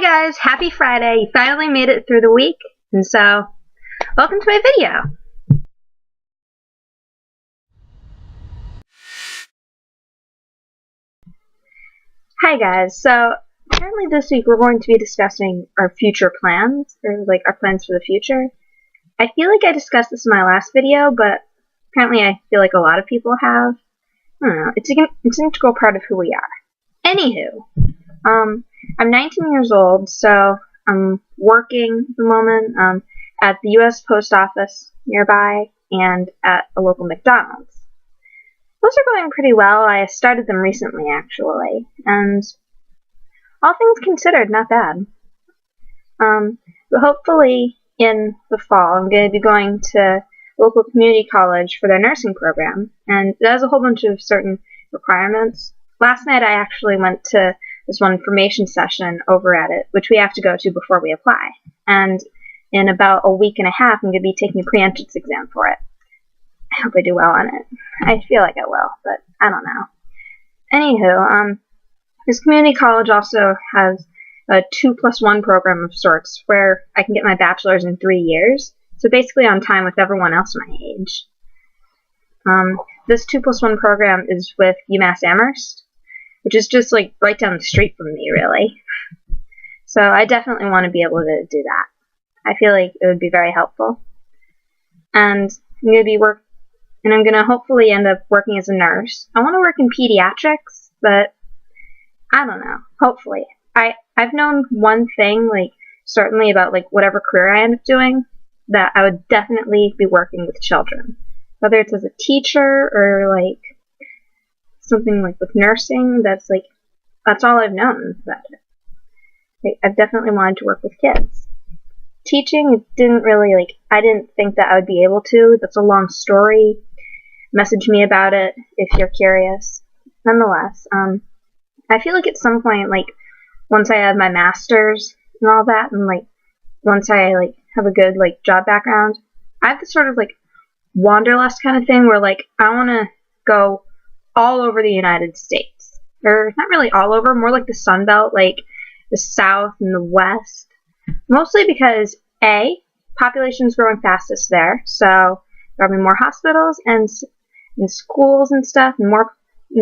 Hi guys, happy Friday. You finally made it through the week, and so welcome to my video. Hi guys, so apparently this week we're going to be discussing our future plans, or like our plans for the future. I feel like I discussed this in my last video, but apparently I feel like a lot of people have. I don't know, it's an integral part of who we are. Anywho, I'm 19 years old, so I'm working at the moment at the U.S. Post Office nearby and at a local McDonald's. Those are going pretty well. I started them recently, actually, and all things considered, not bad. But hopefully in the fall, I'm going to be going to local community college for their nursing program, and it has a whole bunch of certain requirements. Last night I actually went to this one information session over at it, which we have to go to before we apply. And in about a week and a half, I'm going to be taking a pre-entrance exam for it. I hope I do well on it. I feel like I will, but I don't know. Anywho, this community college also has a 2+1 program of sorts, where I can get my bachelor's in 3 years. So basically on time with everyone else my age. This 2+1 program is with UMass Amherst, which is just like right down the street from me, really. So I definitely want to be able to do that. I feel like it would be very helpful. And I'm gonna hopefully end up working as a nurse. I want to work in pediatrics, but I don't know. Hopefully, I've known one thing, like certainly about like whatever career I end up doing, that I would definitely be working with children, whether it's as a teacher or like something like with nursing. That's all I've known about it. Like, I've definitely wanted to work with kids. Teaching, I didn't think that I would be able to. That's a long story. Message me about it if you're curious. Nonetheless, I feel like at some point, like once I have my master's and all that, and like once I like have a good like job background, I have this sort of like wanderlust kind of thing where like I want to go all over the United States, or not really all over, more like the Sun Belt, like the South and the West. Mostly because A, population is growing fastest there, so there'll be more hospitals and schools and stuff, and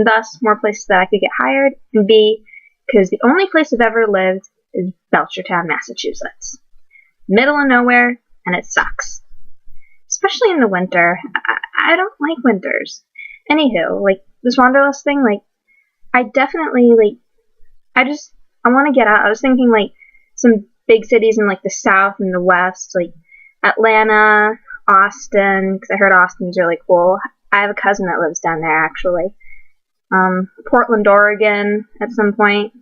thus more places that I could get hired. And B, because the only place I've ever lived is Belchertown, Massachusetts, middle of nowhere, and it sucks, especially in the winter. I don't like winters. Anywho, like this wanderlust thing, like I definitely I want to get out. I was thinking like some big cities in like the South and the West, like Atlanta, Austin, because I heard Austin's really cool. I have a cousin that lives down there, actually. Portland, Oregon, at some point.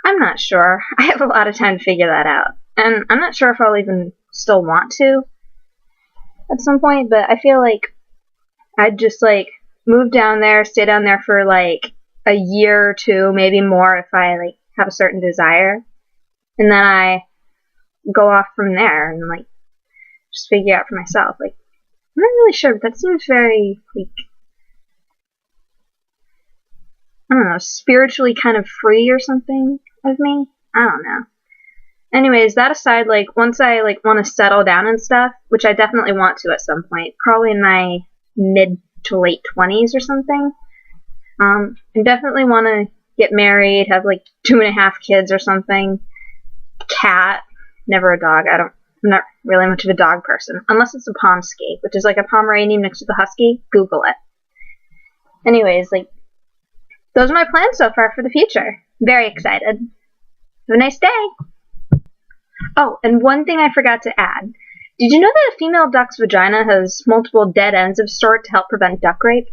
I'm not sure. I have a lot of time to figure that out. And I'm not sure if I'll even still want to at some point, but I feel like I'd just like move down there, stay down there for like a year or two, maybe more if I like have a certain desire. And then I go off from there and like just figure out for myself. Like I'm not really sure, but that seems very like I don't know, spiritually kind of free or something of me. I don't know. Anyways, that aside, like once I like want to settle down and stuff, which I definitely want to at some point, probably in my mid to late 20s or something. I definitely want to get married, have like 2.5 kids or something. Cat, never a dog. I'm not really much of a dog person, unless it's a Pomsky, which is like a Pomeranian mixed with a Husky. Google it. Anyways, like those are my plans so far for the future. Very excited. Have a nice day. Oh, and one thing I forgot to add. Did you know that a female duck's vagina has multiple dead ends of sort to help prevent duck rape?